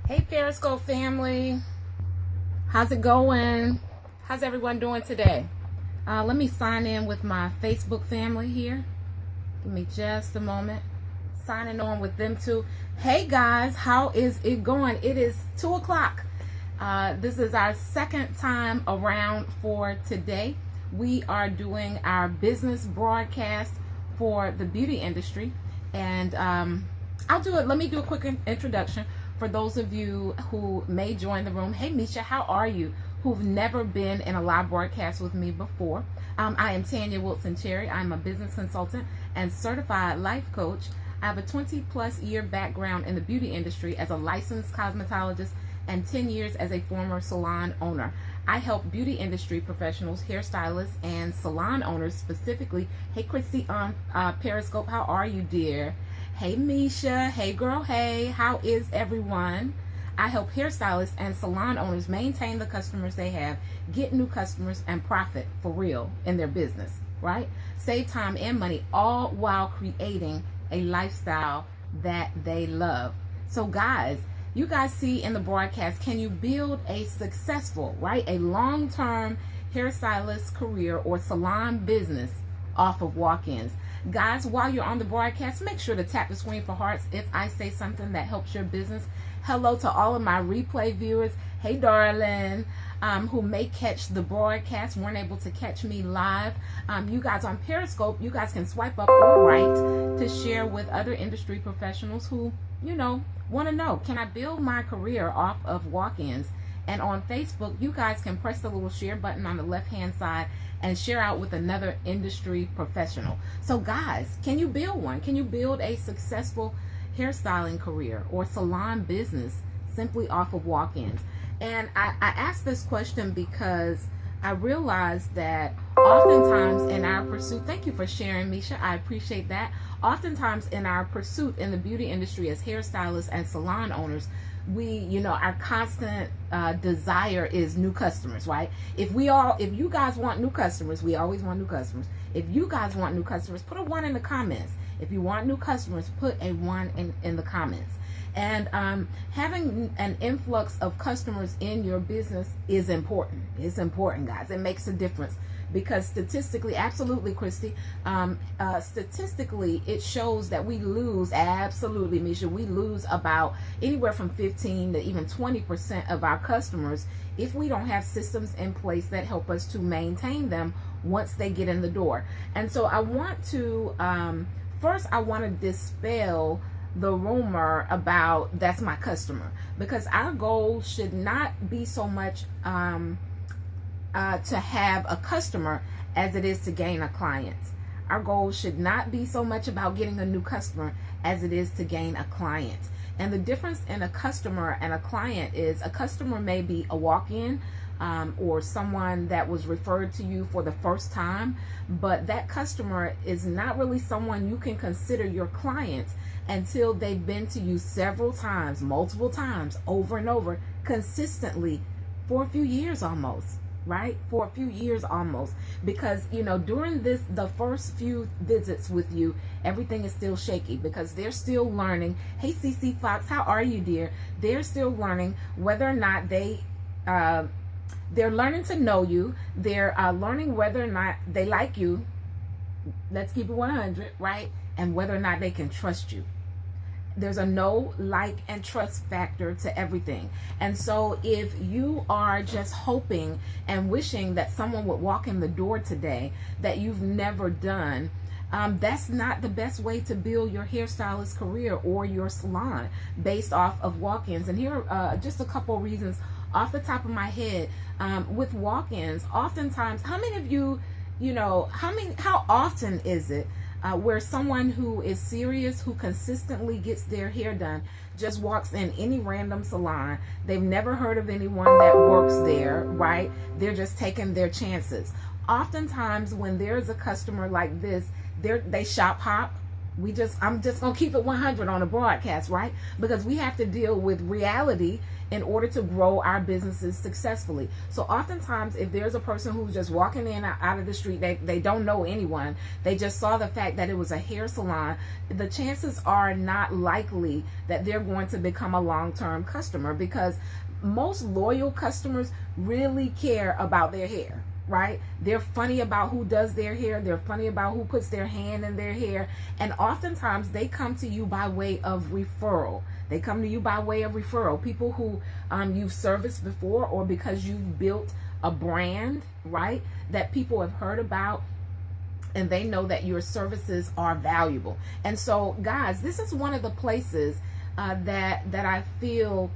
Hey Periscope family, how's it going? How's everyone doing today? Let me sign in with my Facebook family here. Give me just a moment. Signing on with them too. Hey guys, how is it going? It is 2 o'clock. This is our second time around for today. We are doing our business broadcast for the beauty industry, and let me do a quick introduction for those of you who may join the room. Hey Misha, how are you? Who've never been in a live broadcast with me before. I am Tanya Wilson-Cherry. I'm a business consultant and certified life coach. I have a 20+ year background in the beauty industry as a licensed cosmetologist and 10 years as a former salon owner. I help beauty industry professionals, hairstylists, and salon owners specifically. Hey Christy on Periscope, how are you, dear? Hey Misha, hey girl, hey, how is everyone? I help hairstylists and salon owners maintain the customers they have, get new customers, and profit for real in their business, right? Save time and money, all while creating a lifestyle that they love. So guys, you guys see in the broadcast, can you build a successful, right, a long-term hairstylist career or salon business off of walk-ins? Guys, while you're on the broadcast, make sure to tap the screen for hearts if I say something that helps your business. Hello to all of my replay viewers. Hey darling, who may catch the broadcast, weren't able to catch me live. You guys on Periscope, you guys can swipe up or right to share with other industry professionals who, you know, want to know, can I build my career off of walk-ins? And on Facebook, you guys can press the little share button on the left-hand side and share out with another industry professional. So guys, can you build one? Can you build a successful hairstyling career or salon business simply off of walk-ins? And I asked this question because I realized that oftentimes in our pursuit, thank you for sharing, Misha, I appreciate that. Oftentimes in our pursuit in the beauty industry as hairstylists and salon owners, our constant desire is new customers, right? If you guys want new customers, we always want new customers. If you guys want new customers, put a 1 in the comments. If you want new customers, put a 1 in the comments. And having an influx of customers in your business is important. It's important, guys. It makes a difference. Because statistically, absolutely, Christy, statistically, it shows that we lose, absolutely, Misha, we lose about anywhere from 15 to even 20% of our customers if we don't have systems in place that help us to maintain them once they get in the door. And so I want to, first, I want to dispel the rumor about that's my customer, because our goal should not be so much to have a customer as it is to gain a client. Our goal should not be so much about getting a new customer as it is to gain a client. And the difference in a customer and a client is a customer may be a walk-in or someone that was referred to you for the first time, but that customer is not really someone you can consider your client until they've been to you several times, multiple times, over and over, consistently for a few years almost. Right? For a few years almost, because during the first few visits with you, everything is still shaky because they're still learning. Hey CC Fox, how are you, dear? They're still learning whether or not they're learning to know you. They're learning whether or not they like you. Let's keep it 100, right? And whether or not they can trust you. There's a know, like, and trust factor to everything. And so if you are just hoping and wishing that someone would walk in the door today that you've never done, that's not the best way to build your hairstylist career or your salon based off of walk-ins. And here are just a couple reasons off the top of my head. With walk-ins, oftentimes, how many of you, how often is it where someone who is serious, who consistently gets their hair done, just walks in any random salon? They've never heard of anyone that works there, right? They're just taking their chances. Oftentimes when there's a customer like this, they shop hop, I'm just gonna keep it 100 on a broadcast, right? Because we have to deal with reality in order to grow our businesses successfully. So oftentimes, if there's a person who's just walking in out of the street, they don't know anyone, they just saw the fact that it was a hair salon, the chances are not likely that they're going to become a long-term customer, because most loyal customers really care about their hair, right? They're funny about who does their hair. They're funny about who puts their hand in their hair. And oftentimes they come to you by way of referral. They come to you by way of referral. People who you've serviced before, or because you've built a brand, right, that people have heard about, and they know that your services are valuable. And so, guys, this is one of the places that I feel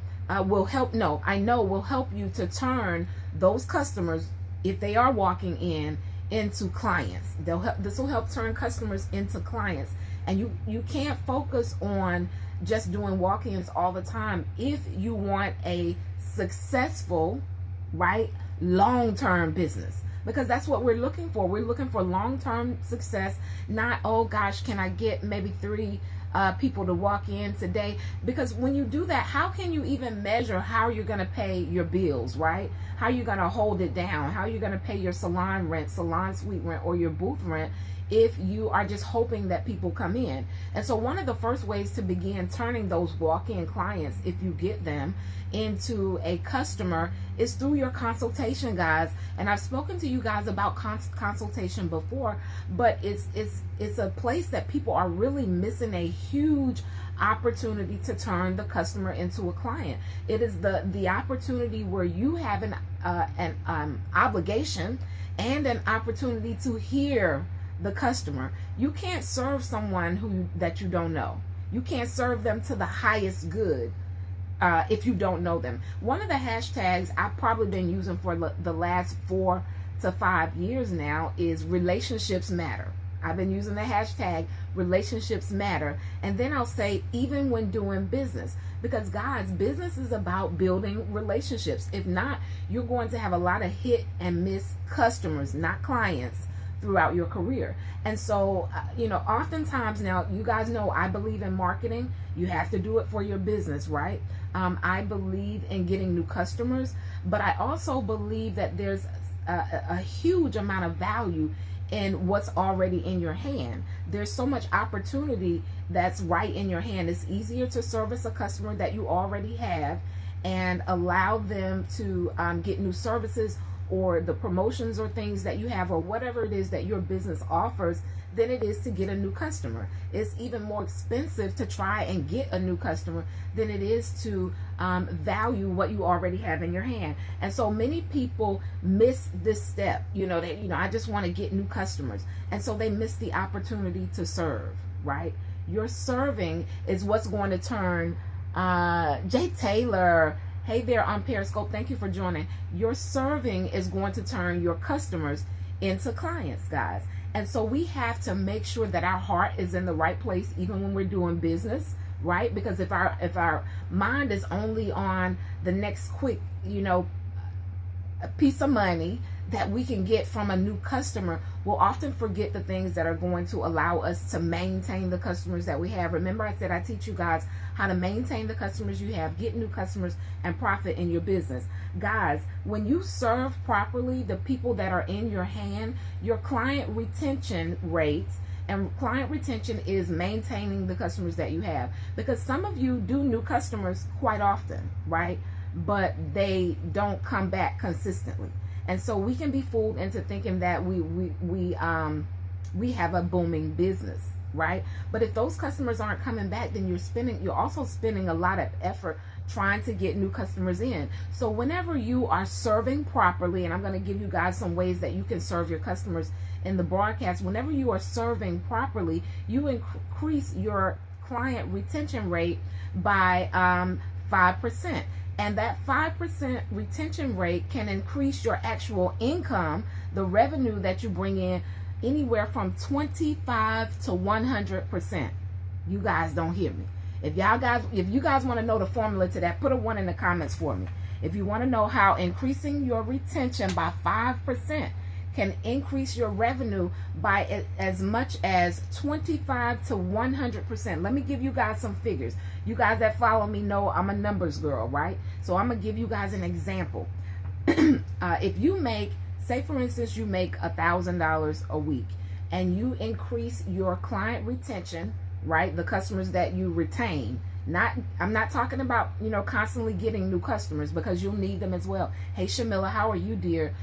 will help. No, I know will help you to turn those customers, if they are walking in, into clients. This will help turn customers into clients. And you can't focus on just doing walk-ins all the time if you want a successful, right, long-term business, because that's what we're looking for. We're looking for long-term success, not, oh gosh, can I get maybe 3 people to walk in today? Because when you do that, how can you even measure how you're going to pay your bills, right? How you're going to hold it down, how you're going to pay your salon rent, salon suite rent, or your booth rent, if you are just hoping that people come in. And so one of the first ways to begin turning those walk-in clients, if you get them, into a customer is through your consultation, guys. And I've spoken to you guys about consultation before, but it's a place that people are really missing a huge opportunity to turn the customer into a client. It is the opportunity where you have an obligation and an opportunity to hear the customer. You can't serve someone that you don't know. You can't serve them to the highest good if you don't know them. One of the hashtags I've probably been using for the last 4 to 5 years now is relationships matter. I've been using the hashtag relationships matter, and then I'll say even when doing business, because guys, business is about building relationships. If not, you're going to have a lot of hit and miss customers, not clients, throughout your career. And so, oftentimes, now, you guys know I believe in marketing. You have to do it for your business, right? I believe in getting new customers, but I also believe that there's a huge amount of value in what's already in your hand. There's so much opportunity that's right in your hand. It's easier to service a customer that you already have and allow them to get new services, or the promotions or things that you have, or whatever it is that your business offers, than it is to get a new customer. It's even more expensive to try and get a new customer than it is to value what you already have in your hand. And so many people miss this step. I just want to get new customers, and so they miss the opportunity to serve, right? Your serving is what's going to turn Jay Taylor. Hey there on Periscope, thank you for joining. Your serving is going to turn your customers into clients, guys. And so we have to make sure that our heart is in the right place, even when we're doing business, right? Because if our mind is only on the next quick, a piece of money that we can get from a new customer, we'll often forget the things that are going to allow us to maintain the customers that we have. Remember, I said I teach you guys how to maintain the customers you have, get new customers, and profit in your business. Guys, when you serve properly the people that are in your hand, your client retention rates, and client retention is maintaining the customers that you have. Because some of you do new customers quite often, right? But they don't come back consistently. And so we can be fooled into thinking that we have a booming business, right? But if those customers aren't coming back, then you're also spending a lot of effort trying to get new customers in. So whenever you are serving properly, and I'm going to give you guys some ways that you can serve your customers in the broadcast, whenever you are serving properly, you increase your client retention rate by 5%. And that 5% retention rate can increase your actual income, the revenue that you bring in, anywhere from 25 to 100%. You guys don't hear me. If you guys want to know the formula to that, put a 1 in the comments for me. If you want to know how increasing your retention by 5% can increase your revenue by as much as 25 to 100%. Let me give you guys some figures. You guys that follow me know I'm a numbers girl, right? So I'm gonna give you guys an example. If you make, say for instance, you make $1,000 a week, and you increase your client retention, right? The customers that you retain. I'm not talking about, constantly getting new customers, because you'll need them as well. Hey, Shamila, how are you, dear?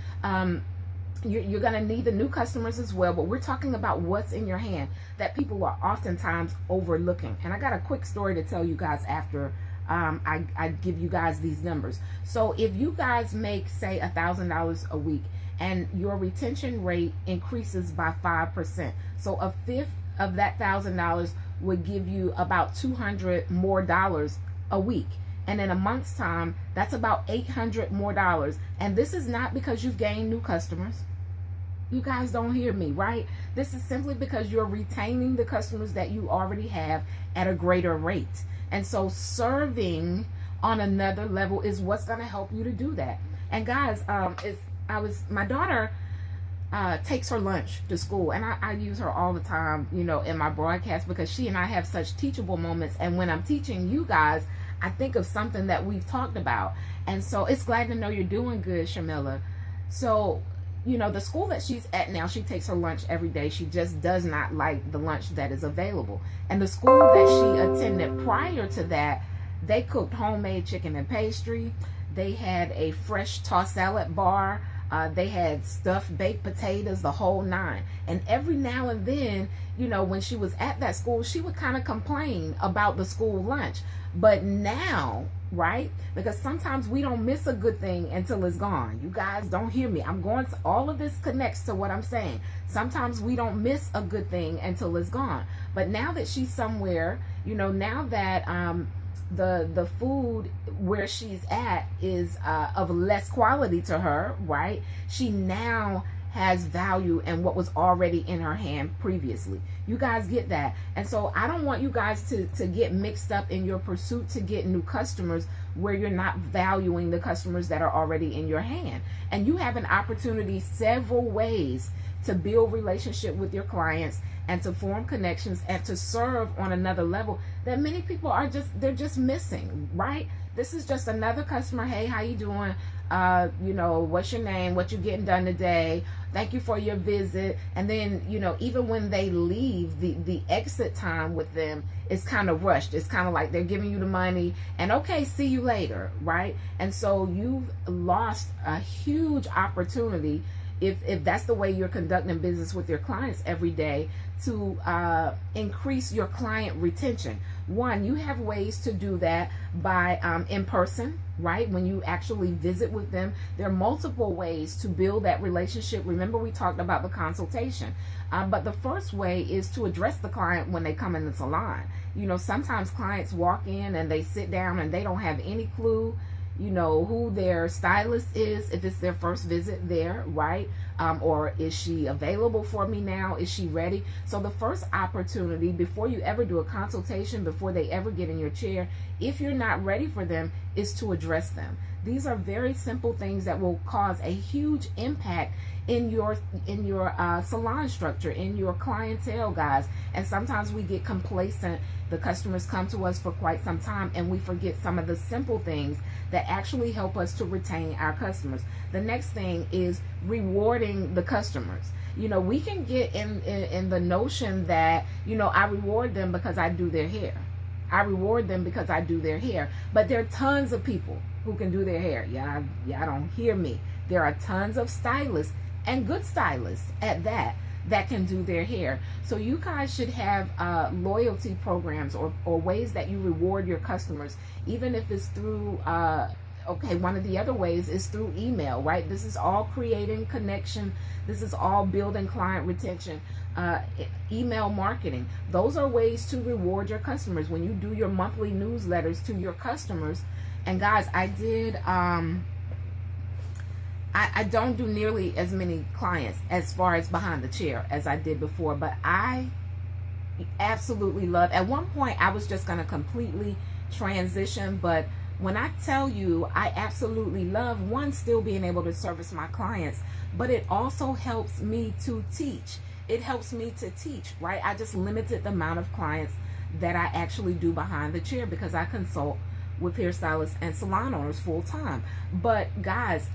You're going to need the new customers as well, but we're talking about what's in your hand that people are oftentimes overlooking. And I got a quick story to tell you guys after I give you guys these numbers. So if you guys make, say, $1,000 a week, and your retention rate increases by 5%, so a fifth of that $1,000 would give you about $200 more a week. And in a month's time, that's about $800 more. And this is not because you've gained new customers. You guys don't hear me, right? This is simply because you're retaining the customers that you already have at a greater rate. And so serving on another level is what's going to help you to do that. And guys, my daughter takes her lunch to school, and I use her all the time, in my broadcast, because she and I have such teachable moments. And when I'm teaching you guys, I think of something that we've talked about. And so it's glad to know you're doing good, Shamila. So, the school that she's at now, she takes her lunch every day. She just does not like the lunch that is available. And the school that she attended prior to that, they cooked homemade chicken and pastry. They had a fresh tossed salad bar. They had stuffed baked potatoes, the whole nine. And every now and then, when she was at that school, she would kind of complain about the school lunch. But now, right? Because sometimes we don't miss a good thing until it's gone. You guys don't hear me. All of this connects to what I'm saying. Sometimes we don't miss a good thing until it's gone. But now that she's somewhere, now that the food where she's at is of less quality to her, right? She now has value in what was already in her hand previously. You guys get that? And so I don't want you guys to get mixed up in your pursuit to get new customers where you're not valuing the customers that are already in your hand. And you have an opportunity several ways to build relationship with your clients and to form connections and to serve on another level that many people they're just missing, right? This is just another customer. Hey, how you doing? What's your name? What you getting done today? Thank you for your visit. And then, even when they leave, the exit time with them is kind of rushed. It's kind of like they're giving you the money and okay, see you later, right? And so you've lost a huge opportunity if that's the way you're conducting business with your clients every day, to increase your client retention. One, you have ways to do that by in person, right? When you actually visit with them, there are multiple ways to build that relationship. Remember, we talked about the consultation. But the first way is to address the client when they come in the salon. Sometimes clients walk in and they sit down and they don't have any clue who their stylist is, if it's their first visit there, right? Or is she available for me now? Is she ready? So the first opportunity, before you ever do a consultation, before they ever get in your chair, if you're not ready for them, is to address them. These are very simple things that will cause a huge impact in your salon structure, in your clientele, guys. And sometimes we get complacent. The customers come to us for quite some time and we forget some of the simple things that actually help us to retain our customers. The next thing is rewarding the customers. We can get in the notion that, I reward them because I do their hair. I reward them because I do their hair. But there are tons of people who can do their hair. Y'all don't hear me. There are tons of stylists, and good stylists at that can do their hair. So you guys should have loyalty programs or ways that you reward your customers, even if it's through one of the other ways is through email, right? This is all creating connection. This is all building client retention. Email marketing. Those are ways to reward your customers. When you do your monthly newsletters to your customers, and guys, I don't do nearly as many clients as far as behind the chair as I did before, but I absolutely love. At one point, I was just going to completely transition, but When I tell you, I absolutely love, one, still being able to service my clients, but it also helps me to teach. It helps me to teach, right? I just limited the amount of clients that I actually do behind the chair because I consult with hairstylists and salon owners full time. But guys,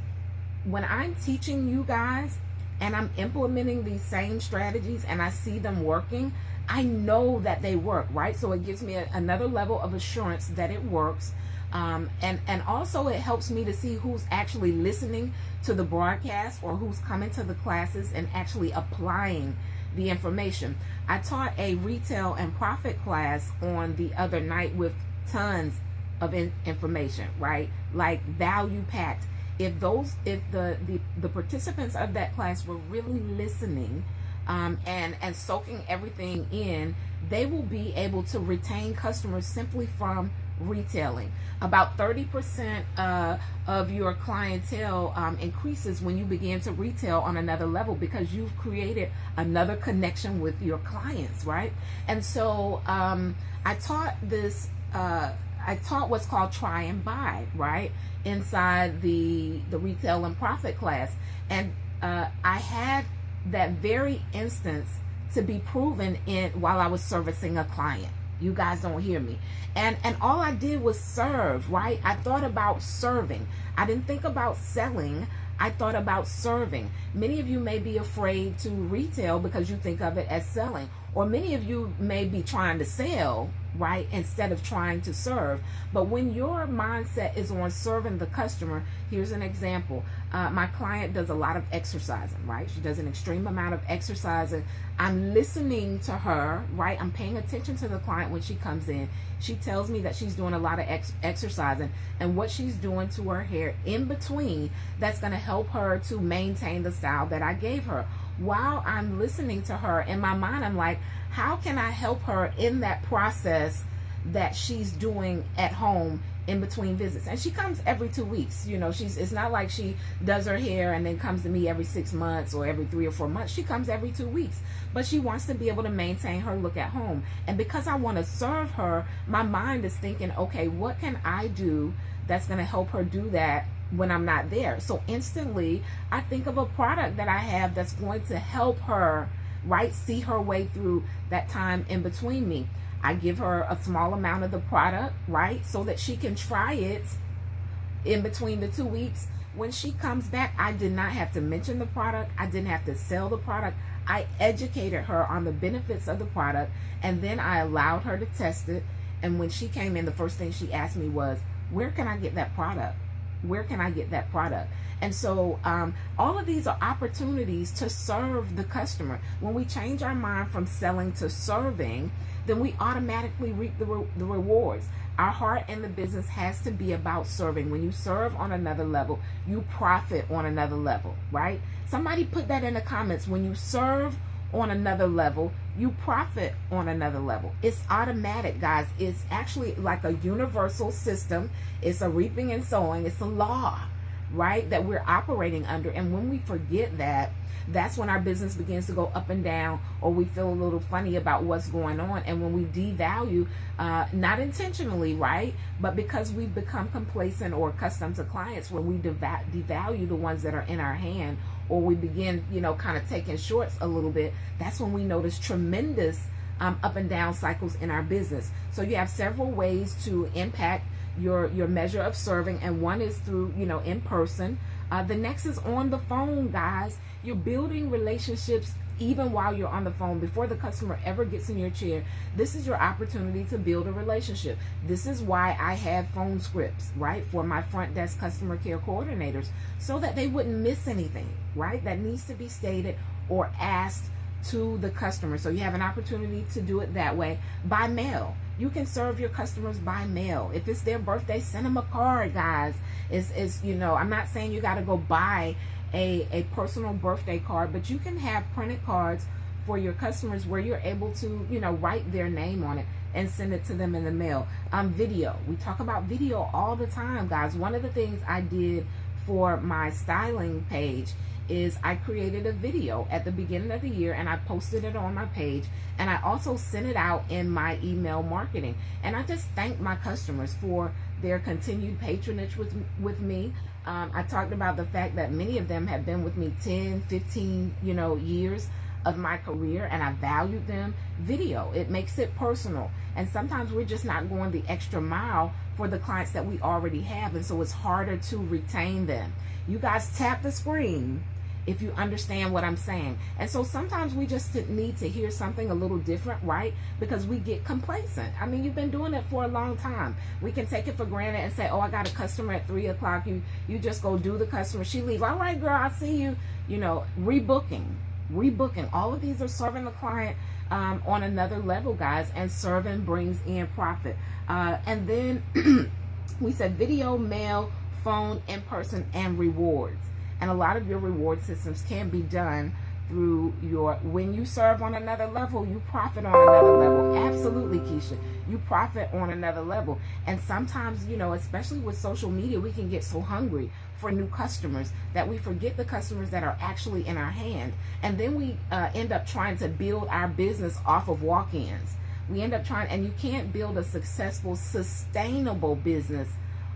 when I'm teaching you guys and I'm implementing these same strategies and I see them working, I know that they work, right? So it gives me another level of assurance that it works. And also it helps me to see who's actually listening to the broadcast or who's coming to the classes and actually applying the information. I taught a retail and profit class on the other night with tons of information, right? Like value packed. If the participants of that class were really listening and soaking everything in, they will be able to retain customers simply from retailing. About 30% of your clientele increases when you begin to retail on another level because you've created another connection with your clients, right? And so I taught this, I taught what's called try and buy, right? Inside the retail and profit class. And I had that very instance to be proven while I was servicing a client. You guys don't hear me. And all I did was serve, right? I thought about serving. I didn't think about selling. I thought about serving. Many of you may be afraid to retail because you think of it as selling. Or many of you may be trying to sell, right, instead of trying to serve. But when your mindset is on serving the customer, here's an example. My client does a lot of exercising, right? She does an extreme amount of exercising. I'm listening to her, right? I'm paying attention to the client when she comes in. She tells me that she's doing a lot of exercising and what she's doing to her hair in between that's going to help her to maintain the style that I gave her. While I'm listening to her, in my mind, I'm like, how can I help her in that process that she's doing at home in between visits? And she comes every 2 weeks. You know, it's not like she does her hair and then comes to me every 6 months or every 3 or 4 months. She comes every 2 weeks, but she wants to be able to maintain her look at home. And because I want to serve her, my mind is thinking, okay, what can I do that's going to help her do that when I'm not there? So instantly I think of a product that I have that's going to help her, right, see her way through that time in between me. I give her a small amount of the product, right, so that she can try it in between the 2 weeks. When she comes back, I did not have to mention the product. I didn't have to sell the product. I educated her on the benefits of the product, and then I allowed her to test it. And when she came in, the first thing she asked me was, where can I get that product? Where can I get that product? And so all of these are opportunities to serve the customer. When we change our mind from selling to serving, then we automatically reap the rewards. Our heart in the business has to be about serving. When you serve on another level, you profit on another level, right? Somebody put that in the comments. When you serve on another level, you profit on another level. It's automatic, guys. It's actually like a universal system. It's a reaping and sowing. It's a law, right, that we're operating under. And when we forget that, that's when our business begins to go up and down, or we feel a little funny about what's going on. And when we devalue, not intentionally, right, but because we've become complacent or accustomed to clients, when we devalue the ones that are in our hand, or we begin, you know, kind of taking shorts a little bit, that's when we notice tremendous up and down cycles in our business. So you have several ways to impact your measure of serving, and one is through, you know, in person. The next is on the phone, guys. You're building relationships even while you're on the phone. Before the customer ever gets in your chair, this is your opportunity to build a relationship. This is why I have phone scripts, right, for my front desk customer care coordinators, so that they wouldn't miss anything, right, that needs to be stated or asked to the customer. So you have an opportunity to do it that way. By mail, you can serve your customers by mail. If it's their birthday, send them a card, guys. It's you know, I'm not saying you got to go buy a personal birthday card, but you can have printed cards for your customers where you're able to, you know, write their name on it and send it to them in the mail. Video, we talk about video all the time, guys. One of the things I did for my styling page is I created a video at the beginning of the year, and I posted it on my page, and I also sent it out in my email marketing. And I just thanked my customers for their continued patronage with me. I talked about the fact that many of them have been with me 10, 15, years of my career, and I valued them. Video, it makes it personal, and sometimes we're just not going the extra mile for the clients that we already have, and so it's harder to retain them. You guys tap the screen if you understand what I'm saying. And so sometimes we just need to hear something a little different, right? Because we get complacent. I mean, you've been doing it for a long time. We can take it for granted and say, oh, I got a customer at 3 o'clock. You just go do the customer. She leaves. All right, girl, I'll see you. Rebooking. All of these are serving the client on another level, guys, and serving brings in profit. And then we said video, mail, phone, in person, and rewards. And a lot of your reward systems can be done through when you serve on another level, you profit on another level. Absolutely, Keisha. You profit on another level. And sometimes, especially with social media, we can get so hungry for new customers that we forget the customers that are actually in our hand. And then we end up trying to build our business off of walk-ins. We end up and you can't build a successful, sustainable business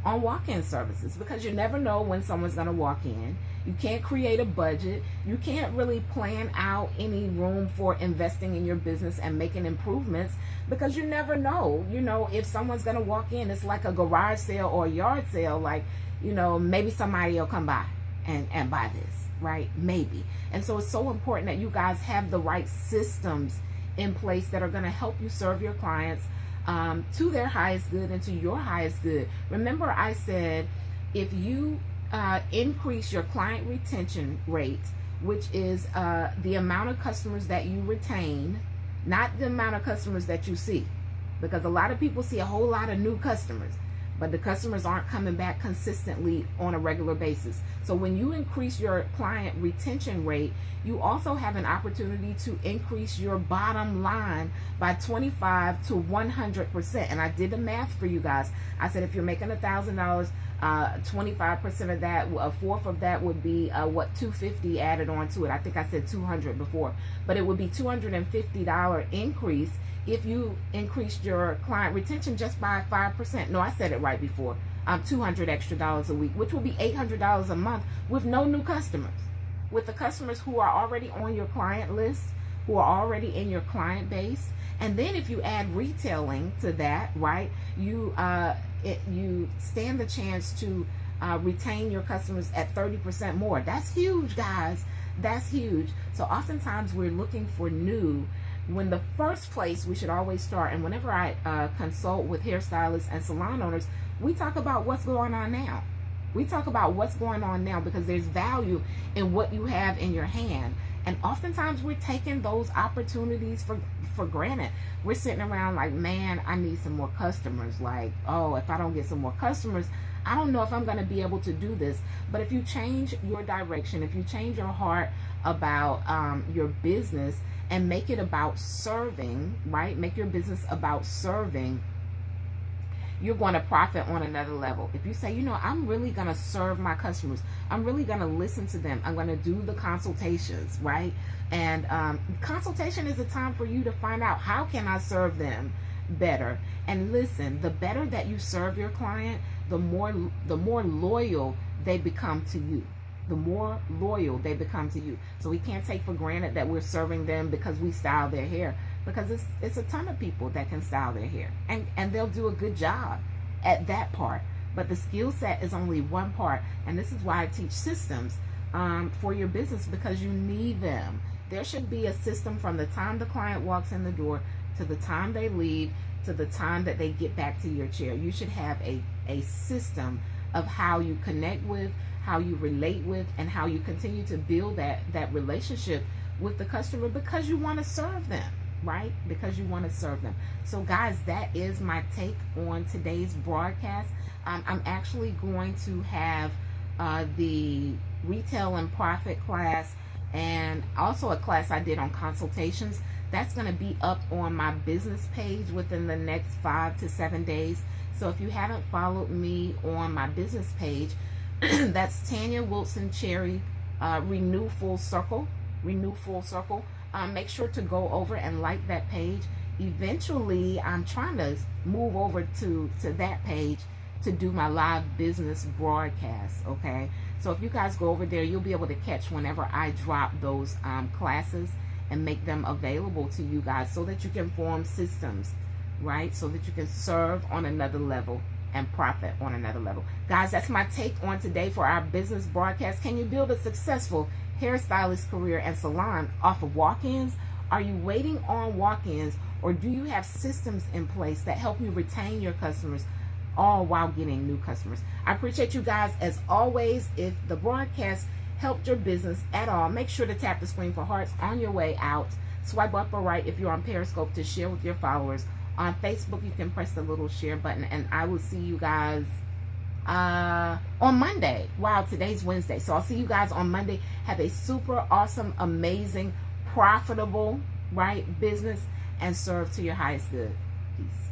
on walk-in services, because you never know when someone's going to walk in. You can't create a budget. You can't really plan out any room for investing in your business and making improvements, because you never know, if someone's going to walk in. It's like a garage sale or a yard sale. Like, maybe somebody will come by and buy this, right? Maybe. And so it's so important that you guys have the right systems in place that are going to help you serve your clients to their highest good and to your highest good. Remember, I said if you increase your client retention rate, which is the amount of customers that you retain, not the amount of customers that you see, because a lot of people see a whole lot of new customers, but the customers aren't coming back consistently on a regular basis. So when you increase your client retention rate, you also have an opportunity to increase your bottom line by 25 to 100%. And I did the math for you guys. I said if you're making $1,000, 25% of that, a fourth of that would be $250 added on to it. I think I said 200 before, but it would be $250 increase if you increased your client retention just by 5%. No, I said it right before. $200 extra a week, which will be $800 a month with no new customers. With the customers who are already on your client list, who are already in your client base. And then if you add retailing to that, right, you stand the chance to retain your customers at 30% more. That's huge, guys. That's huge. So oftentimes we're looking for new, when the first place we should always start. And whenever I consult with hairstylists and salon owners, we talk about what's going on now. We talk about what's going on now, because there's value in what you have in your hand. And oftentimes we're taking those opportunities for granted. We're sitting around like, man, I need some more customers. Like, oh, if I don't get some more customers, I don't know if I'm going to be able to do this. But if you change your direction, if you change your heart about your business and make it about serving, right? Make your business about serving, you're going to profit on another level. If you say, I'm really going to serve my customers, I'm really going to listen to them, I'm going to do the consultations, right? And consultation is a time for you to find out, how can I serve them better? And listen, the better that you serve your client, the more loyal they become to you. The more loyal they become to you. So we can't take for granted that we're serving them because we style their hair, because it's a ton of people that can style their hair, and they'll do a good job at that part. But the skill set is only one part, and this is why I teach systems for your business, because you need them. There should be a system from the time the client walks in the door to the time they leave to the time that they get back to your chair. You should have a system of how you connect with, how you relate with, and how you continue to build that relationship with the customer, because you want to serve them, right? Because you want to serve them. So guys, that is my take on today's broadcast. I'm actually going to have the retail and profit class, and also a class I did on consultations. That's going to be up on my business page within the next 5 to 7 days. So if you haven't followed me on my business page, that's Tanya Wilson-Cherry, Renew Full Circle. Make sure to go over and like that page. Eventually, I'm trying to move over to that page to do my live business broadcasts, okay? So if you guys go over there, you'll be able to catch whenever I drop those classes and make them available to you guys so that you can form systems, right? So that you can serve on another level and profit on another level. Guys, that's my take on today for our business broadcast. Can you build a successful hairstylist career and salon off of walk-ins? Are you waiting on walk-ins, or do you have systems in place that help you retain your customers all while getting new customers? I appreciate you guys as always. If the broadcast helped your business at all, make sure to tap the screen for hearts on your way out. Swipe up or right if you're on Periscope to share with your followers. On Facebook, you can press the little share button, and I will see you guys on Monday. Wow, today's Wednesday. So I'll see you guys on Monday. Have a super awesome, amazing, profitable, right, business, and serve to your highest good. Peace.